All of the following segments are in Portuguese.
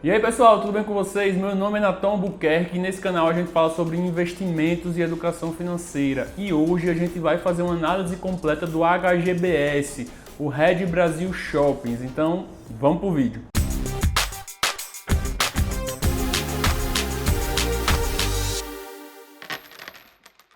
E aí pessoal, tudo bem com vocês? Meu nome é Natan Albuquerque e nesse canal a gente fala sobre investimentos e educação financeira. E hoje a gente vai fazer uma análise completa do HGBS, o Rede Brasil Shoppings. Então, vamos pro vídeo.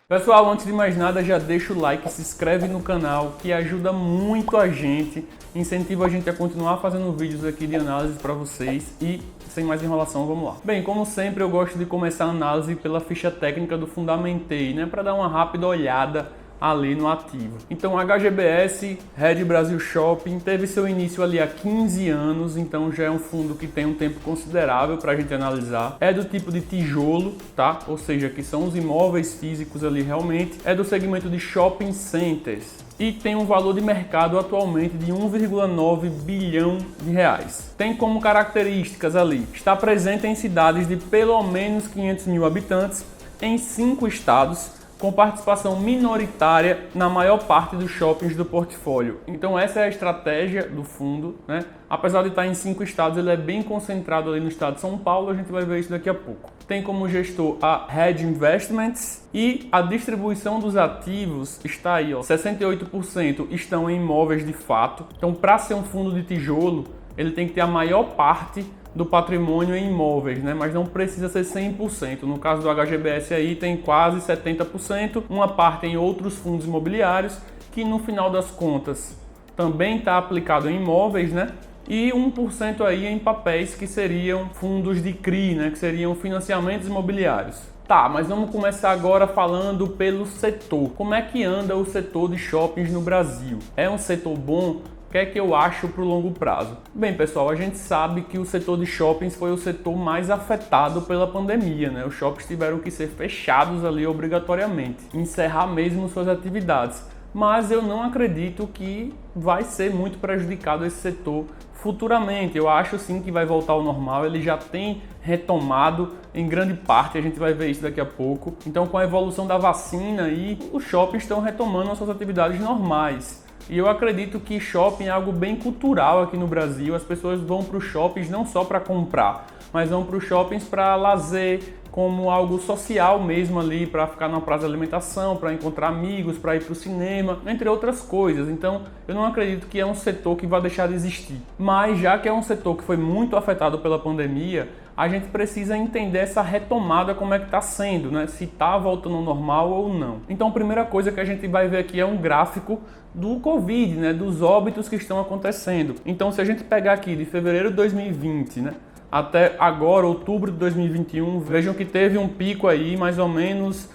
Pessoal, antes de mais nada, já deixa o like, se inscreve no canal, que ajuda muito a gente, incentiva a gente a continuar fazendo vídeos aqui de análise para vocês e, sem mais enrolação, vamos lá. Bem, como sempre, eu gosto de começar a análise pela ficha técnica do Fundamentei, né, para dar uma rápida olhada ali no ativo. Então, a HGBS, Rede Brasil Shopping, teve seu início ali há 15 anos, então já é um fundo que tem um tempo considerável para a gente analisar. É do tipo de tijolo, tá? Ou seja, que são os imóveis físicos ali realmente. É do segmento de shopping centers e tem um valor de mercado atualmente de 1,9 bilhão de reais. Tem como características ali, está presente em cidades de pelo menos 500 mil habitantes em 5 estados, com participação minoritária na maior parte dos shoppings do portfólio. Então essa é a estratégia do fundo, né? Apesar de estar em 5 estados, ele é bem concentrado ali no estado de São Paulo, a gente vai ver isso daqui a pouco. Tem como gestor a Red Investments e a distribuição dos ativos está aí, ó, 68% estão em imóveis de fato. Então, para ser um fundo de tijolo, ele tem que ter a maior parte do patrimônio em imóveis, né? Mas não precisa ser 100%. No caso do HGBS aí tem quase 70%, uma parte em outros fundos imobiliários, que no final das contas também está aplicado em imóveis, né? E 1% aí em papéis, que seriam fundos de CRI, né? Que seriam financiamentos imobiliários. Tá, mas vamos começar agora falando pelo setor. Como é que anda o setor de shoppings no Brasil? É um setor bom? O que é que eu acho para o longo prazo? Bem, pessoal, a gente sabe que o setor de shoppings foi o setor mais afetado pela pandemia, né? Os shoppings tiveram que ser fechados ali obrigatoriamente, encerrar mesmo suas atividades. Mas eu não acredito que vai ser muito prejudicado esse setor futuramente. Eu acho sim que vai voltar ao normal, ele já tem retomado em grande parte, a gente vai ver isso daqui a pouco. Então, com a evolução da vacina aí, os shoppings estão retomando as suas atividades normais. E eu acredito que shopping é algo bem cultural aqui no Brasil. As pessoas vão para os shoppings não só para comprar, mas vão para os shoppings para lazer, como algo social mesmo ali, para ficar numa praça de alimentação, para encontrar amigos, para ir para o cinema, entre outras coisas. Então, eu não acredito que é um setor que vai deixar de existir. Mas já que é um setor que foi muito afetado pela pandemia, a gente precisa entender essa retomada, como é que está sendo, né? Se está voltando ao normal ou não. Então, a primeira coisa que a gente vai ver aqui é um gráfico do Covid, né? Dos óbitos que estão acontecendo. Então, se a gente pegar aqui de fevereiro de 2020, né? Até agora, outubro de 2021, vejam que teve um pico aí, mais ou menos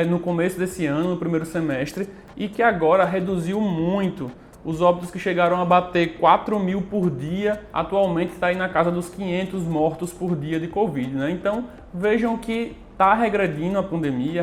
no começo desse ano, no primeiro semestre, e que agora reduziu muito. Os óbitos que chegaram a bater 4 mil por dia, atualmente está aí na casa dos 500 mortos por dia de Covid, né? Então, vejam que está regredindo a pandemia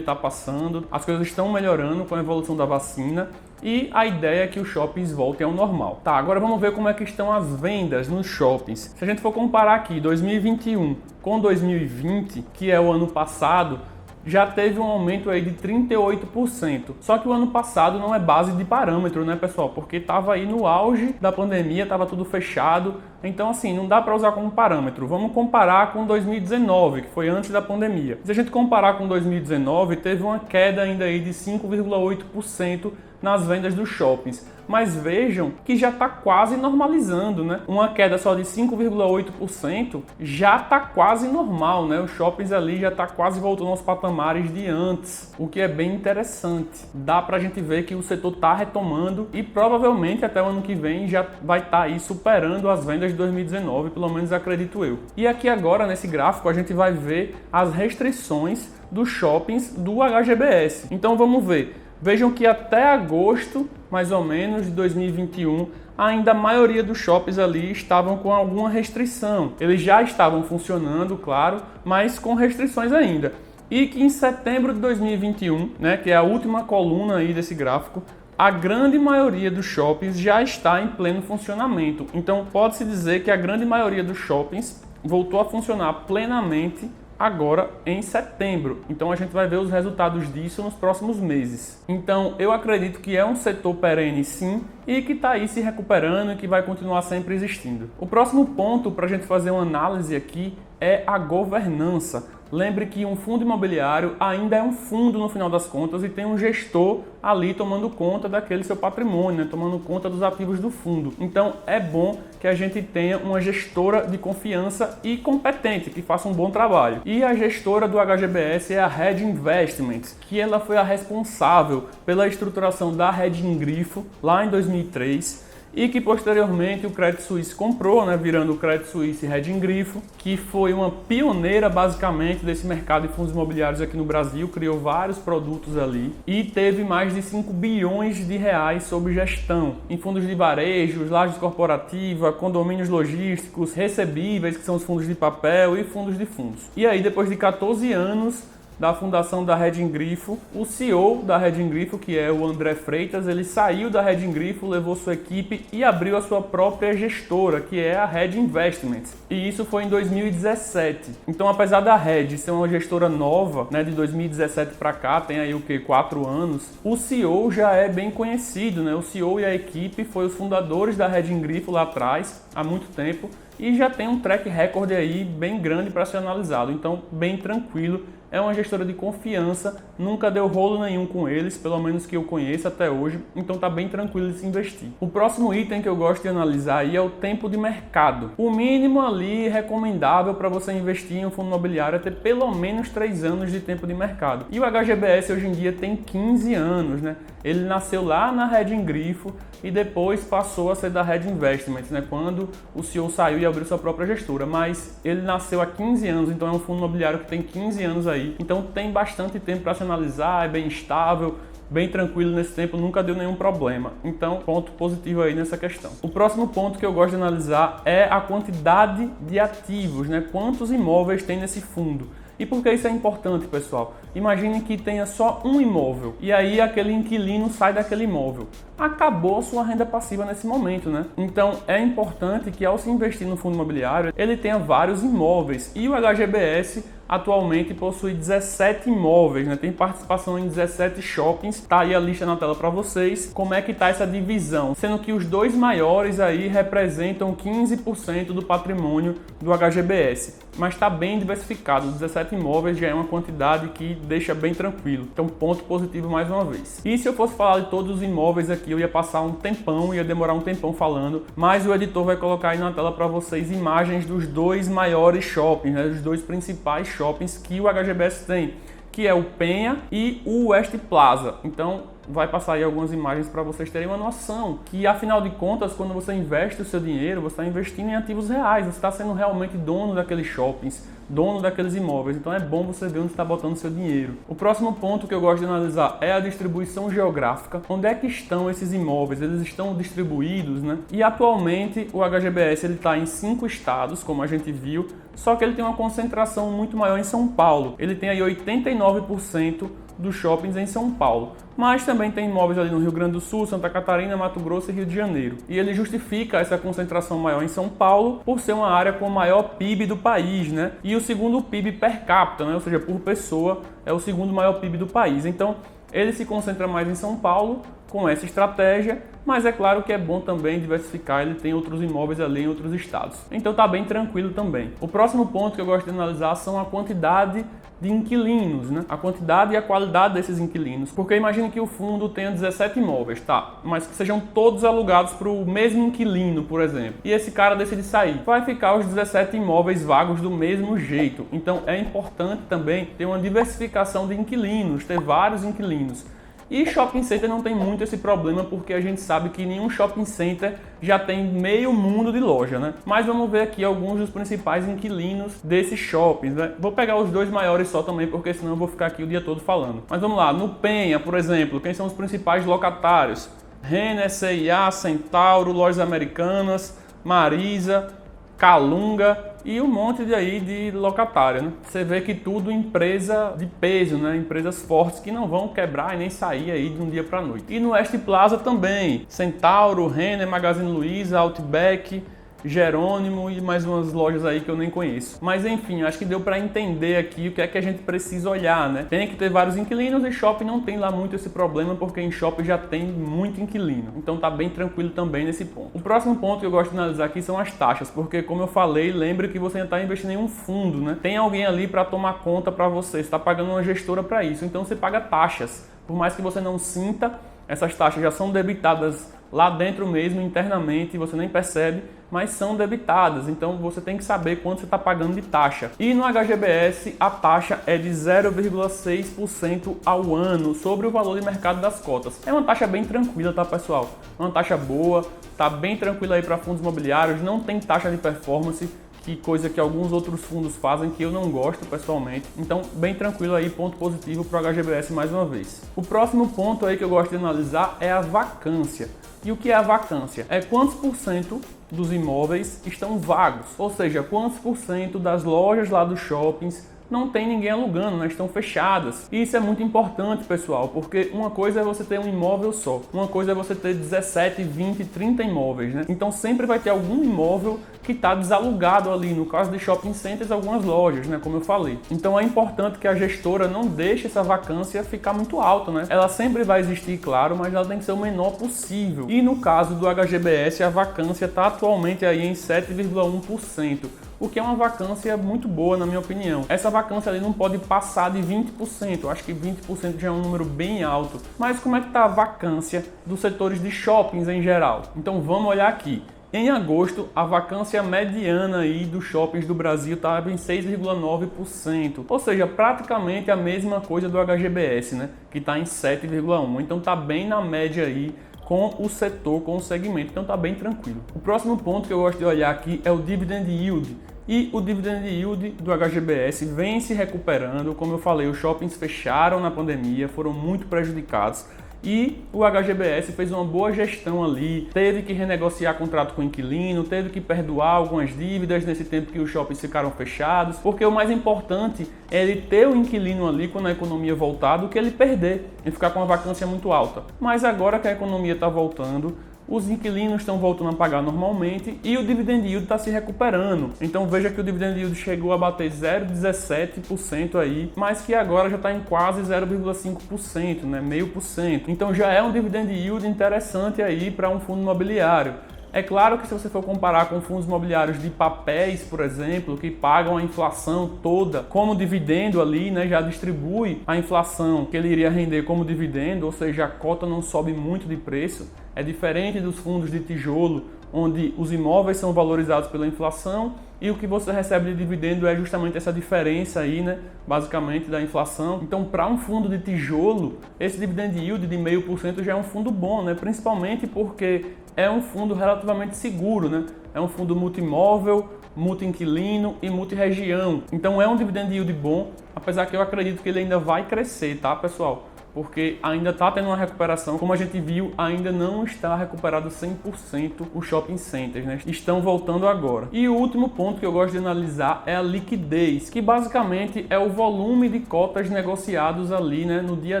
está passando, as coisas estão melhorando com a evolução da vacina e a ideia é que os shoppings voltem ao normal. Tá, agora vamos ver como é que estão as vendas nos shoppings. Se a gente for comparar aqui 2021 com 2020, que é o ano passado, já teve um aumento aí de 38%. Só que o ano passado não é base de parâmetro, né, pessoal? Porque estava aí no auge da pandemia, estava tudo fechado. Então, assim, não dá para usar como parâmetro. Vamos comparar com 2019, que foi antes da pandemia. Se a gente comparar com 2019, teve uma queda ainda aí de 5,8% nas vendas dos shoppings. Mas vejam que já está quase normalizando, né? Uma queda só de 5,8% já está quase normal, né? Os shoppings ali já está quase voltando aos patamares de antes, o que é bem interessante. Dá para a gente ver que o setor está retomando e provavelmente até o ano que vem já vai estar aí superando as vendas de 2019, pelo menos acredito eu. E aqui agora, nesse gráfico, a gente vai ver as restrições dos shoppings do HGBS. Então vamos ver. Vejam que até agosto, mais ou menos, de 2021, ainda a maioria dos shoppings ali estavam com alguma restrição. Eles já estavam funcionando, claro, mas com restrições ainda. E que em setembro de 2021, né, que é a última coluna aí desse gráfico, a grande maioria dos shoppings já está em pleno funcionamento. Então, pode-se dizer que a grande maioria dos shoppings voltou a funcionar plenamente agora em setembro. Então a gente vai ver os resultados disso nos próximos meses. Então eu acredito que é um setor perene sim e que está aí se recuperando e que vai continuar sempre existindo. O próximo ponto para a gente fazer uma análise aqui é a governança. Lembre que um fundo imobiliário ainda é um fundo no final das contas e tem um gestor ali tomando conta daquele seu patrimônio, né? Tomando conta dos ativos do fundo. Então é bom que a gente tenha uma gestora de confiança e competente, que faça um bom trabalho. E a gestora do HGBS é a Red Investments, que ela foi a responsável pela estruturação da Reding Grifo lá em 2003. E que posteriormente o Credit Suisse comprou, né, virando o Credit Suisse Reding Grifo, que foi uma pioneira basicamente desse mercado de fundos imobiliários aqui no Brasil, criou vários produtos ali e teve mais de 5 bilhões de reais sob gestão em fundos de varejo, lajes corporativa, condomínios logísticos, recebíveis, que são os fundos de papel e fundos de fundos. E aí, depois de 14 anos da fundação da Reding Grifo, o CEO da Reding Grifo, que é o André Freitas, ele saiu da Reding Grifo, levou sua equipe e abriu a sua própria gestora, que é a Red Investments. E isso foi em 2017. Então, apesar da Red ser uma gestora nova, né, de 2017 para cá, tem aí o que, 4 anos, o CEO já é bem conhecido, né? O CEO e a equipe foram os fundadores da Reding Grifo lá atrás, há muito tempo, e já tem um track record aí bem grande para ser analisado. Então, bem tranquilo. É uma gestora de confiança, nunca deu rolo nenhum com eles, pelo menos que eu conheço até hoje, então tá bem tranquilo de se investir. O próximo item que eu gosto de analisar aí é o tempo de mercado. O mínimo ali recomendável para você investir em um fundo imobiliário é ter pelo menos 3 anos de tempo de mercado. E o HGBS hoje em dia tem 15 anos, né? Ele nasceu lá na Reding Grifo e depois passou a ser da Red Investments, né? Quando o CEO saiu e abriu sua própria gestora. Mas ele nasceu há 15 anos, então é um fundo imobiliário que tem 15 anos aí. Então tem bastante tempo para se analisar, é bem estável, bem tranquilo nesse tempo, nunca deu nenhum problema. Então, ponto positivo aí nessa questão. O próximo ponto que eu gosto de analisar é a quantidade de ativos, né? Quantos imóveis tem nesse fundo. E por que isso é importante, pessoal? Imagine que tenha só um imóvel e aí aquele inquilino sai daquele imóvel. Acabou a sua renda passiva nesse momento, né? Então é importante que ao se investir no fundo imobiliário, ele tenha vários imóveis. E o HGBS atualmente possui 17 imóveis, né? Tem participação em 17 shoppings. Tá aí a lista na tela para vocês. Como é que tá essa divisão? Sendo que os dois maiores aí representam 15% do patrimônio do HGBS. Mas está bem diversificado, 17 imóveis já é uma quantidade que deixa bem tranquilo. Então, ponto positivo mais uma vez. E se eu fosse falar de todos os imóveis aqui, eu ia passar um tempão, ia demorar um tempão falando, mas o editor vai colocar aí na tela para vocês imagens dos dois maiores shoppings, né, dos dois principais shoppings que o HGBS tem, que é o Penha e o West Plaza. Então, vai passar aí algumas imagens para vocês terem uma noção que, afinal de contas, quando você investe o seu dinheiro, você está investindo em ativos reais, você está sendo realmente dono daqueles shoppings, dono daqueles imóveis. Então é bom você ver onde está botando o seu dinheiro. O próximo ponto que eu gosto de analisar é a distribuição geográfica. Onde é que estão esses imóveis? Eles estão distribuídos, né? E atualmente o HGBS está em 5 estados, como a gente viu, só que ele tem uma concentração muito maior em São Paulo. Ele tem aí 89% dos shoppings em São Paulo, mas também tem imóveis ali no Rio Grande do Sul, Santa Catarina, Mato Grosso e Rio de Janeiro. E ele justifica essa concentração maior em São Paulo por ser uma área com o maior PIB do país, né? E o segundo PIB per capita, né? Ou seja, por pessoa, é o segundo maior PIB do país. Então, ele se concentra mais em São Paulo com essa estratégia, mas é claro que é bom também diversificar, ele tem outros imóveis ali em outros estados. Então tá bem tranquilo também. O próximo ponto que eu gosto de analisar são a quantidade de inquilinos, né? A quantidade e a qualidade desses inquilinos. Porque imagine que o fundo tenha 17 imóveis, tá? Mas que sejam todos alugados para o mesmo inquilino, por exemplo. E esse cara decide sair. Vai ficar os 17 imóveis vagos do mesmo jeito. Então é importante também ter uma diversificação de inquilinos, ter vários inquilinos. E shopping center não tem muito esse problema, porque a gente sabe que nenhum shopping center já tem meio mundo de loja, né? Mas vamos ver aqui alguns dos principais inquilinos desses shoppings, né? Vou pegar os dois maiores só também, porque senão eu vou ficar aqui o dia todo falando. Mas vamos lá, no Penha, por exemplo, quem são os principais locatários? Renner, C&A, Centauro, Lojas Americanas, Marisa, Calunga e um monte de locatário, né? Você vê que tudo empresa de peso, né? Empresas fortes que não vão quebrar e nem sair aí de um dia para noite. E no West Plaza também, Centauro, Renner, Magazine Luiza, Outback Jerônimo e mais umas lojas aí que eu nem conheço. Mas enfim, acho que deu para entender aqui o que é que a gente precisa olhar, né? Tem que ter vários inquilinos e shopping não tem lá muito esse problema, porque em shopping já tem muito inquilino. Então tá bem tranquilo também nesse ponto. O próximo ponto que eu gosto de analisar aqui são as taxas, porque como eu falei, lembre que você está investindo em um fundo, né? Tem alguém ali para tomar conta para você está pagando uma gestora para isso, então você paga taxas. Por mais que você não sinta, essas taxas já são debitadas lá dentro mesmo, internamente, você nem percebe, mas são debitadas, então você tem que saber quanto você está pagando de taxa. E no HGBS a taxa é de 0,6% ao ano sobre o valor de mercado das cotas. É uma taxa bem tranquila, tá pessoal? É uma taxa boa, tá bem tranquila aí para fundos imobiliários, não tem taxa de performance, que coisa que alguns outros fundos fazem que eu não gosto pessoalmente. Então, bem tranquilo aí, ponto positivo para o HGBS mais uma vez. O próximo ponto aí que eu gosto de analisar é a vacância. E o que é a vacância? É quantos por cento dos imóveis estão vagos, ou seja, quantos por cento das lojas lá dos shoppings não tem ninguém alugando, né? Estão fechadas. E isso é muito importante, pessoal, porque uma coisa é você ter um imóvel só, uma coisa é você ter 17, 20, 30 imóveis, né? Então sempre vai ter algum imóvel que está desalugado ali, no caso de shopping centers, algumas lojas, né? Como eu falei. Então é importante que a gestora não deixe essa vacância ficar muito alta, né? Ela sempre vai existir, claro, mas ela tem que ser o menor possível. E no caso do HGBS, a vacância está atualmente aí em 7,1%. O que é uma vacância muito boa, na minha opinião. Essa vacância ali não pode passar de 20%, eu acho que 20% já é um número bem alto. Mas como é que está a vacância dos setores de shoppings em geral? Então vamos olhar aqui. Em agosto, a vacância mediana aí dos shoppings do Brasil estava em 6,9%, ou seja, praticamente a mesma coisa do HGBS, né? Que está em 7,1%, então está bem na média aí com o setor, com o segmento, então está bem tranquilo. O próximo ponto que eu gosto de olhar aqui é o Dividend Yield. E o Dividend Yield do HGBS vem se recuperando. Como eu falei, os shoppings fecharam na pandemia, foram muito prejudicados. E o HGBS fez uma boa gestão ali, teve que renegociar contrato com o inquilino, teve que perdoar algumas dívidas nesse tempo que os shoppings ficaram fechados, porque o mais importante é ele ter o inquilino ali quando a economia voltar do que ele perder e ficar com uma vacância muito alta. Mas agora que a economia está voltando, os inquilinos estão voltando a pagar normalmente e o dividend yield está se recuperando. Então veja que o dividend yield chegou a bater 0,17% aí, mas que agora já está em quase 0,5%, né? 0,5%. Então já é um dividend yield interessante aí para um fundo imobiliário. É claro que se você for comparar com fundos imobiliários de papéis, por exemplo, que pagam a inflação toda como dividendo ali, né, já distribui a inflação que ele iria render como dividendo, ou seja, a cota não sobe muito de preço. É diferente dos fundos de tijolo, onde os imóveis são valorizados pela inflação e o que você recebe de dividendo é justamente essa diferença aí, né, basicamente da inflação. Então, para um fundo de tijolo, esse dividend yield de 0,5% já é um fundo bom, né, principalmente porque é um fundo relativamente seguro, né? É um fundo multimóvel, multi-inquilino e multi-região. Então é um dividend yield bom, apesar que eu acredito que ele ainda vai crescer, tá, pessoal? Porque ainda está tendo uma recuperação, como a gente viu, ainda não está recuperado 100% os shopping centers, né? Estão voltando agora. E o último ponto que eu gosto de analisar é a liquidez, que basicamente é o volume de cotas negociados ali, né, no dia a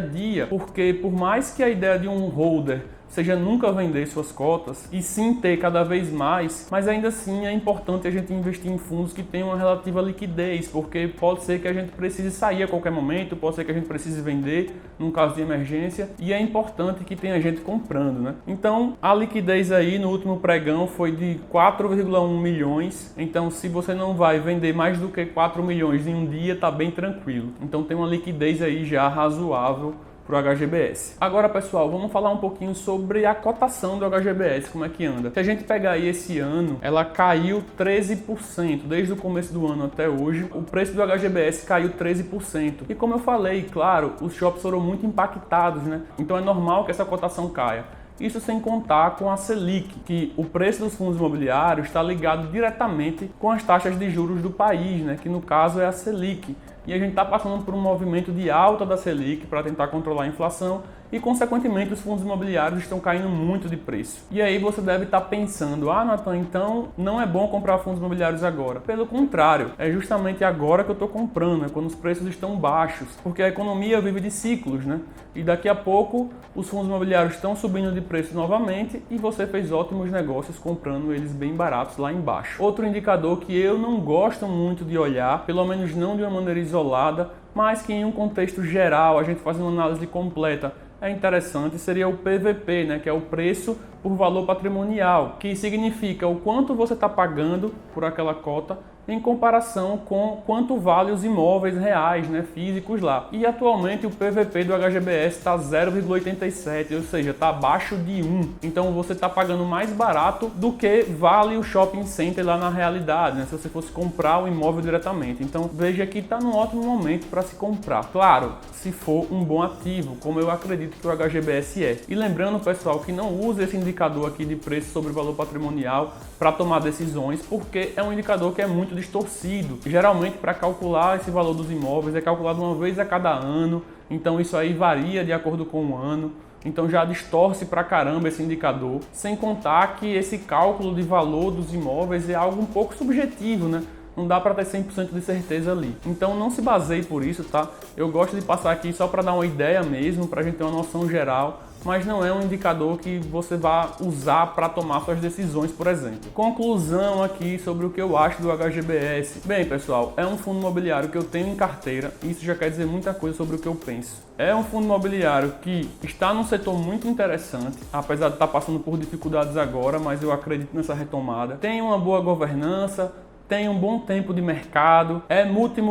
dia. Porque por mais que a ideia de um holder seja nunca vender suas cotas e sim ter cada vez mais, mas ainda assim é importante a gente investir em fundos que tenham uma relativa liquidez, porque pode ser que a gente precise sair a qualquer momento, pode ser que a gente precise vender num caso de emergência e é importante que tenha gente comprando, né? Então a liquidez aí no último pregão foi de 4,1 milhões, então se você não vai vender mais do que 4 milhões em um dia, tá bem tranquilo. Então tem uma liquidez aí já razoável para o HGBS. Agora, pessoal, vamos falar um pouquinho sobre a cotação do HGBS, como é que anda. Se a gente pegar aí esse ano, ela caiu 13%, desde o começo do ano até hoje, o preço do HGBS caiu 13%. E como eu falei, claro, os shoppings foram muito impactados, né? Então é normal que essa cotação caia. Isso sem contar com a Selic, que o preço dos fundos imobiliários está ligado diretamente com as taxas de juros do país, né? Que no caso é a Selic. e a gente está passando por um movimento de alta da Selic para tentar controlar a inflação e, consequentemente, os fundos imobiliários estão caindo muito de preço. E aí você deve estar pensando, ah, Nathan, então não é bom comprar fundos imobiliários agora. Pelo contrário, é justamente agora que eu estou comprando, é quando os preços estão baixos, porque a economia vive de ciclos, né? E daqui a pouco os fundos imobiliários estão subindo de preço novamente e você fez ótimos negócios comprando eles bem baratos lá embaixo. Outro indicador que eu não gosto muito de olhar, pelo menos não de uma maneira isolada, mas que em um contexto geral, a gente fazendo uma análise completa, é interessante, seria o PVP, né, que é o preço por valor patrimonial, que significa o quanto você está pagando por aquela cota em comparação com quanto vale os imóveis reais, né, físicos lá. E atualmente o PVP do HGBS está 0,87, ou seja, está abaixo de 1. Então você está pagando mais barato do que vale o shopping center lá na realidade, né, se você fosse comprar o imóvel diretamente. Então veja que está num ótimo momento para se comprar. Claro, se for um bom ativo, como eu acredito que o HGBS é. E lembrando, pessoal, que não use esse indicador aqui de preço sobre valor patrimonial para tomar decisões, porque é um indicador que é muito distorcido. Geralmente, para calcular esse valor dos imóveis, é calculado uma vez a cada ano, então isso aí varia de acordo com o ano. Então já distorce pra caramba esse indicador, sem contar que esse cálculo de valor dos imóveis é algo um pouco subjetivo, né? Não dá para ter 100% de certeza ali. Então não se baseie por isso, tá? Eu gosto de passar aqui só para dar uma ideia mesmo, para a gente ter uma noção geral, mas não é um indicador que você vai usar para tomar suas decisões, por exemplo. Conclusão aqui sobre o que eu acho do HGBS. Bem, pessoal, é um fundo imobiliário que eu tenho em carteira, e isso já quer dizer muita coisa sobre o que eu penso. É um fundo imobiliário que está num setor muito interessante, apesar de estar passando por dificuldades agora, mas eu acredito nessa retomada. Tem uma boa governança, tem um bom tempo de mercado, é multi,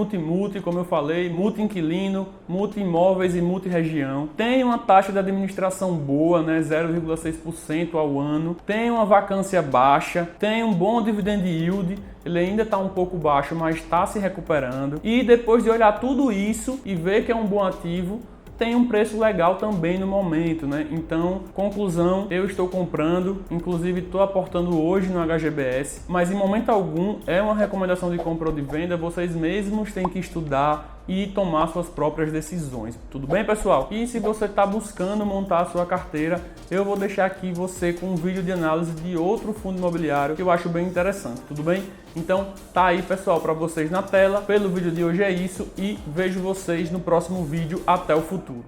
como eu falei, multi-inquilino, multi-imóveis e multi-região. Tem uma taxa de administração boa, né, 0,6% ao ano. Tem uma vacância baixa, tem um bom dividend yield, ele ainda está um pouco baixo, mas está se recuperando. E depois de olhar tudo isso e ver que é um bom ativo, tem um preço legal também no momento, né? Então, conclusão, eu estou comprando, inclusive estou aportando hoje no HGBS, mas em momento algum é uma recomendação de compra ou de venda, vocês mesmos têm que estudar e tomar suas próprias decisões. Tudo bem, pessoal? E se você está buscando montar a sua carteira, eu vou deixar aqui você com um vídeo de análise de outro fundo imobiliário que eu acho bem interessante, tudo bem? Então, tá aí, pessoal, para vocês na tela. Pelo vídeo de hoje é isso e vejo vocês no próximo vídeo. Até o futuro.